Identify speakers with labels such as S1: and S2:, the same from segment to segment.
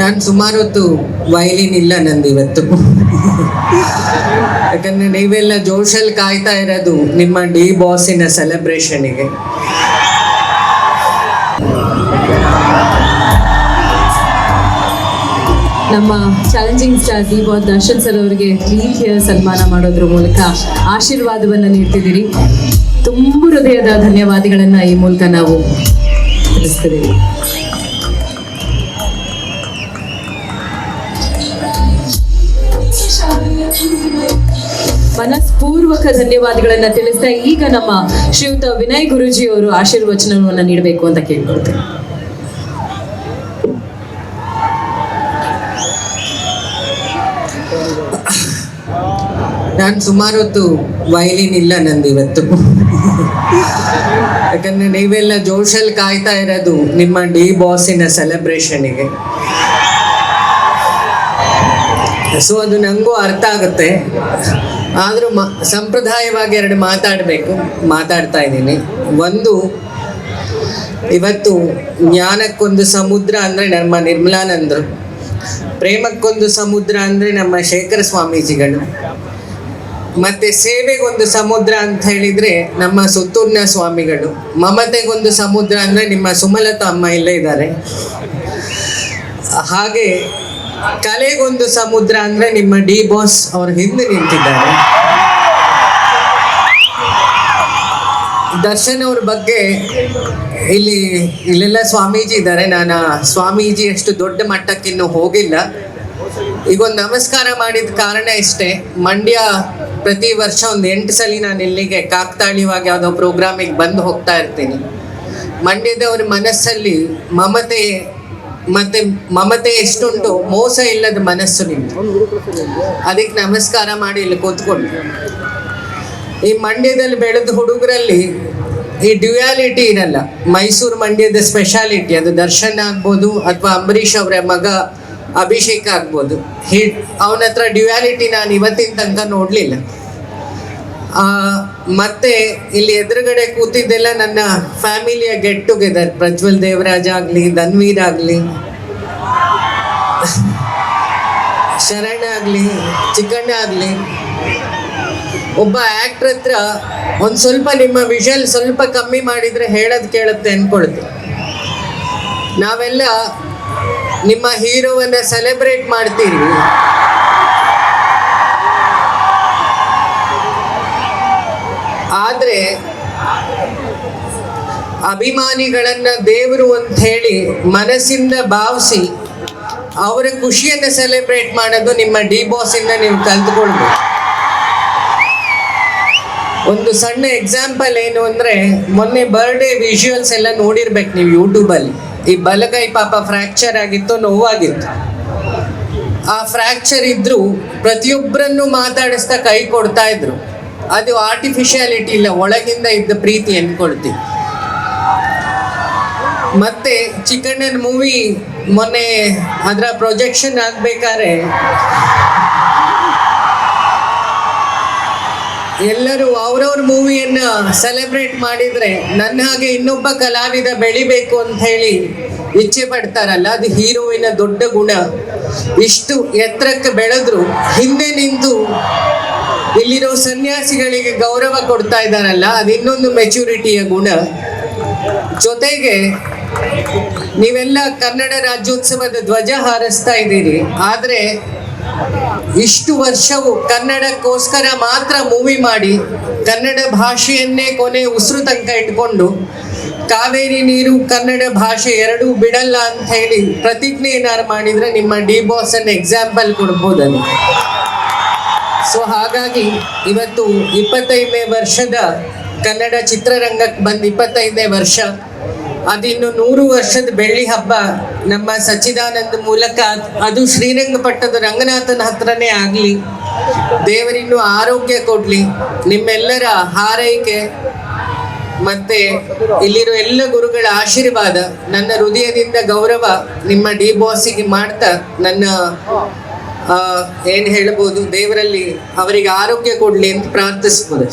S1: ನಾನು ಸುಮಾರು ಹೊತ್ತು ವಯಲಿನ್ ಇಲ್ಲ ನಂದು ಇವತ್ತು. ಯಾಕಂದ್ರೆ ನೀವೆಲ್ಲ ಜೋಶಲ್ಲಿ ಕಾಯ್ತಾ ಇರೋದು ನಿಮ್ಮ ಡಿ ಬಾಸಿನ ಸೆಲೆಬ್ರೇಷನ್ಗೆ.
S2: ನಮ್ಮ challenging star D boss Darshan sir ಅವರಿಗೆ ಪ್ರೀತಿಯ ಸನ್ಮಾನ ಮಾಡೋದ್ರ ಮೂಲಕ ಆಶೀರ್ವಾದವನ್ನು ನೀಡ್ತಿದ್ದೀರಿ. ತುಂಬ ಹೃದಯದ ಧನ್ಯವಾದಗಳನ್ನು ಈ ಮೂಲಕ ನಾವು ತಿಳಿಸ್ತಿದ್ದೀವಿ. ಮನಸ್ಪೂರ್ವಕ ಧನ್ಯವಾದಗಳನ್ನ ತಿಳಿಸ್ತಾ ಈಗ ನಮ್ಮ ಶ್ರೀಯುತ ವಿನಯ್ ಗುರೂಜಿ ಅವರು ಆಶೀರ್ವಚನವನ್ನು ನೀಡಬೇಕು ಅಂತ ಕೇಳ್ಕೊಳ್ತೇನೆ.
S1: ನಾನು ಸುಮಾರು ಹೊತ್ತು ವಯಲಿನ್ ಇಲ್ಲ ನಂದು ಇವತ್ತು. ಯಾಕಂದ್ರೆ ನೀವೆಲ್ಲ ಜೋಶಲ್ಲಿ ಕಾಯ್ತಾ ಇರೋದು ನಿಮ್ಮ ಡಿ ಬಾಸಿನ ಸೆಲೆಬ್ರೇಷನ್ಗೆ. ಸೊ ಅದು ನನಗೂ ಅರ್ಥ ಆಗುತ್ತೆ. ಆದರೂ ಸಂಪ್ರದಾಯವಾಗಿ ಎರಡು ಮಾತಾಡ್ತಾ ಇದ್ದೀನಿ. ಒಂದು, ಇವತ್ತು ಜ್ಞಾನಕ್ಕೊಂದು ಸಮುದ್ರ ಅಂದರೆ ನಮ್ಮ ನಿರ್ಮಲಾನಂದರು, ಪ್ರೇಮಕ್ಕೊಂದು ಸಮುದ್ರ ಅಂದರೆ ನಮ್ಮ ಶೇಖರ ಸ್ವಾಮೀಜಿಗಳು, ಮತ್ತು ಸೇವೆಗೊಂದು ಸಮುದ್ರ ಅಂತ ಹೇಳಿದರೆ ನಮ್ಮ ಸುತ್ತೂರಿನ ಸ್ವಾಮಿಗಳು, ಮಮತೆಗೊಂದು ಸಮುದ್ರ ಅಂದರೆ ನಿಮ್ಮ ಸುಮಲತಾ ಅಮ್ಮ ಇಲ್ಲೇ ಇದ್ದಾರೆ, ಹಾಗೆ ಕಲೆಗೊಂದು ಸಮುದ್ರ ಅಂದರೆ ನಿಮ್ಮ ಡಿ ಬಾಸ್ ಅವ್ರ ಹಿಂದೆ ನಿಂತಿದ್ದಾರೆ. ದರ್ಶನ್ ಅವ್ರ ಬಗ್ಗೆ ಇಲ್ಲೆಲ್ಲ ಸ್ವಾಮೀಜಿ ಇದ್ದಾರೆ. ನಾನು ಸ್ವಾಮೀಜಿ ಅಷ್ಟು ದೊಡ್ಡ ಮಟ್ಟಕ್ಕಿನ್ನೂ ಹೋಗಿಲ್ಲ. ಈಗೊಂದು ನಮಸ್ಕಾರ ಮಾಡಿದ ಕಾರಣ ಇಷ್ಟೇ. ಮಂಡ್ಯ ಪ್ರತಿ ವರ್ಷ ಒಂದು 8 ಸಲ ನಾನು ಇಲ್ಲಿಗೆ ಕಾಕ್ತಾಳೀಯವಾಗಿ ಯಾವುದೋ ಪ್ರೋಗ್ರಾಮಿಗೆ ಬಂದು ಹೋಗ್ತಾ ಇರ್ತೀನಿ. ಮಂಡ್ಯದವ್ರ ಮನಸ್ಸಲ್ಲಿ ಮಮತೆ ಎಷ್ಟುಂಟು, ಮೋಸ ಇಲ್ಲದ ಮನಸ್ಸು ನಿಮ್ದು. ಅದಕ್ಕೆ ನಮಸ್ಕಾರ ಮಾಡಿ ಇಲ್ಲಿ ಕೂತ್ಕೊಂಡು, ಈ ಮಂಡ್ಯದಲ್ಲಿ ಬೆಳೆದ ಹುಡುಗರಲ್ಲಿ ಈ ಡ್ಯುಯಾಲಿಟಿ ಇರಲ್ಲ. ಮೈಸೂರು ಮಂಡ್ಯದ ಸ್ಪೆಷಾಲಿಟಿ ಅದು. ದರ್ಶನ್ ಆಗ್ಬೋದು ಅಥವಾ ಅಂಬರೀಷ್ ಅವರ ಮಗ ಅಭಿಷೇಕ್ ಆಗ್ಬೋದು, ಅವನ ಹತ್ರ ಡ್ಯುಯಾಲಿಟಿ ನಾನು ಇವತ್ತಿನ ತನಕ ನೋಡಲಿಲ್ಲ. ಮತ್ತೆ ಇಲ್ಲಿ ಎದುರುಗಡೆ ಕೂತಿದ್ದೆಲ್ಲ ನನ್ನ ಫ್ಯಾಮಿಲಿಯ ಗೆಟ್ ಟುಗೆದರ್. ಪ್ರಜ್ವಲ್ ದೇವರಾಜ್ ಆಗಲಿ, ಧನ್ವೀರ್ ಆಗಲಿ, ಶರಣ ಆಗಲಿ, ಚಿಕ್ಕಣ್ಣ ಆಗಲಿ, ಒಬ್ಬ ಆ್ಯಕ್ಟ್ರ್ ಹತ್ರ ಒಂದು ಸ್ವಲ್ಪ ನಿಮ್ಮ ವಿಷಲ್ ಸ್ವಲ್ಪ ಕಮ್ಮಿ ಮಾಡಿದರೆ ಹೇಳೋದು ಕೇಳುತ್ತೆ ಅಂದ್ಕೊಳ್ತೀವಿ. ನಾವೆಲ್ಲ ನಿಮ್ಮ ಹೀರೋವನ್ನು ಸೆಲೆಬ್ರೇಟ್ ಮಾಡ್ತೀರಿ, ಆದರೆ ಅಭಿಮಾನಿಗಳನ್ನು ದೇವರು ಅಂತ ಹೇಳಿ ಮನಸ್ಸಿಂದ ಭಾವಿಸಿ ಅವರ ಖುಷಿಯನ್ನು ಸೆಲೆಬ್ರೇಟ್ ಮಾಡೋದು ನಿಮ್ಮ ಡಿ ಬಾಸಿಂದ ನೀವು ಕಲ್ತ್ಕೊಳ್ಬೇಕು. ಒಂದು ಸಣ್ಣ ಎಕ್ಸಾಂಪಲ್ ಏನು ಅಂದರೆ, ಮೊನ್ನೆ ಬರ್ಡೇ ವಿಜುವಲ್ಸ್ ಎಲ್ಲ ನೋಡಿರ್ಬೇಕು ನೀವು ಯೂಟ್ಯೂಬಲ್ಲಿ. ಈ ಬಲಗೈ ಪಾಪ ಫ್ರ್ಯಾಕ್ಚರ್ ಆಗಿತ್ತು, ನೋವಾಗಿತ್ತು. ಆ ಫ್ರ್ಯಾಕ್ಚರ್ ಇದ್ದರೂ ಪ್ರತಿಯೊಬ್ಬರನ್ನು ಮಾತಾಡಿಸ್ತಾ ಕೈ ಕೊಡ್ತಾ ಇದ್ರು. ಅದು ಆರ್ಟಿಫಿಷಿಯಾಲಿಟಿ ಇಲ್ಲ, ಒಳಗಿಂದ ಇದ್ದ ಪ್ರೀತಿ ಅಂದ್ಕೊಳ್ತೀವಿ. ಮತ್ತೆ ಚಿಕ್ಕಣ್ಣನ ಮೂವಿ ಮೊನ್ನೆ ಅದರ ಪ್ರೊಜೆಕ್ಷನ್ ಆಗಬೇಕಾದ್ರೆ ಎಲ್ಲರೂ ಅವ್ರವ್ರ ಮೂವಿಯನ್ನು ಸೆಲೆಬ್ರೇಟ್ ಮಾಡಿದರೆ ನನ್ನ ಹಾಗೆ ಇನ್ನೊಬ್ಬ ಕಲಾವಿದ ಬೆಳಿಬೇಕು ಅಂತ ಹೇಳಿ ಇಚ್ಛೆ ಪಡ್ತಾರಲ್ಲ, ಅದು ಹೀರೋವಿನ ದೊಡ್ಡ ಗುಣ. ಇಷ್ಟು ಎತ್ತರಕ್ಕೆ ಬೆಳೆದ್ರು ಹಿಂದೆ ನಿಂತು ಇಲ್ಲಿರೋ ಸನ್ಯಾಸಿಗಳಿಗೆ ಗೌರವ ಕೊಡ್ತಾ ಇದ್ದಾರಲ್ಲ, ಅದು ಇನ್ನೊಂದು ಮೆಚುರಿಟಿಯ ಗುಣ. ಜೊತೆಗೆ ನೀವೆಲ್ಲ ಕನ್ನಡ ರಾಜ್ಯೋತ್ಸವದ ಧ್ವಜ ಹಾರಿಸ್ತಾ ಇದ್ದೀರಿ, ಆದರೆ ಇಷ್ಟು ವರ್ಷವು ಕನ್ನಡಕ್ಕೋಸ್ಕರ ಮಾತ್ರ ಮೂವಿ ಮಾಡಿ ಕನ್ನಡ ಭಾಷೆಯನ್ನೇ ಕೊನೆ ಉಸಿರು ತನಕ ಇಟ್ಕೊಂಡು ಕಾವೇರಿ ನೀರು ಕನ್ನಡ ಭಾಷೆ ಎರಡೂ ಬಿಡಲ್ಲ ಅಂತ ಹೇಳಿ ಪ್ರತಿಜ್ಞೆ ಏನಾರು ಮಾಡಿದರೆ ನಿಮ್ಮ ಡಿ ಬಾಸ್ ಅನ್ನು ಎಕ್ಸಾಂಪಲ್ ಕೊಡ್ಬೋದನ್ನು. ಸೊ ಹಾಗಾಗಿ ಇವತ್ತು 25ನೇ ವರ್ಷದ ಕನ್ನಡ ಚಿತ್ರರಂಗಕ್ಕೆ ಬಂದು 25ನೇ ವರ್ಷ, ಅದಿನ್ನು 100 ವರ್ಷದ ಬೆಳ್ಳಿ ಹಬ್ಬ ನಮ್ಮ ಸಚ್ಚಿದಾನಂದ ಮೂಲಕ ಅದು ಶ್ರೀರಂಗಪಟ್ಟಣದ ರಂಗನಾಥನ ಹತ್ರನೇ ಆಗಲಿ. ದೇವರಿನ್ನೂ ಆರೋಗ್ಯ ಕೊಡಲಿ. ನಿಮ್ಮೆಲ್ಲರ ಹಾರೈಕೆ ಮತ್ತು ಇಲ್ಲಿರೋ ಎಲ್ಲ ಗುರುಗಳ ಆಶೀರ್ವಾದ, ನನ್ನ ಹೃದಯದಿಂದ ಗೌರವ ನಿಮ್ಮ ಡಿ ಬಾಸಿಗೆ ಮಾಡ್ತಾ ನನ್ನ ಏನು ಹೇಳ್ಬೋದು, ದೇವರಲ್ಲಿ ಅವರಿಗೆ ಆರೋಗ್ಯ ಕೊಡಲಿ ಅಂತ ಪ್ರಾರ್ಥಿಸ್ಬೋದು.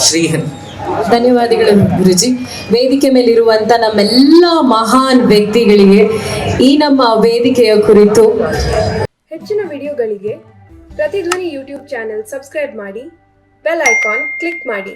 S1: ಶ್ರೀಹರಿ.
S2: ಧನ್ಯವಾದಗಳು ಗುರುಜಿ. ವೇದಿಕೆ ಮೇಲಿರುವಂತ ನಮ್ಮೆಲ್ಲ ಮಹಾನ್ ವ್ಯಕ್ತಿಗಳಿಗೆ ಈ ನಮ್ಮ ವೇದಿಕೆಯ ಕುರಿತು
S3: ಹೆಚ್ಚಿನ ವಿಡಿಯೋಗಳಿಗೆ ಪ್ರತಿಧ್ವನಿ ಯೂಟ್ಯೂಬ್ ಚಾನೆಲ್ ಸಬ್ಸ್ಕ್ರೈಬ್ ಮಾಡಿ, ಬೆಲ್ ಐಕಾನ್ ಕ್ಲಿಕ್ ಮಾಡಿ.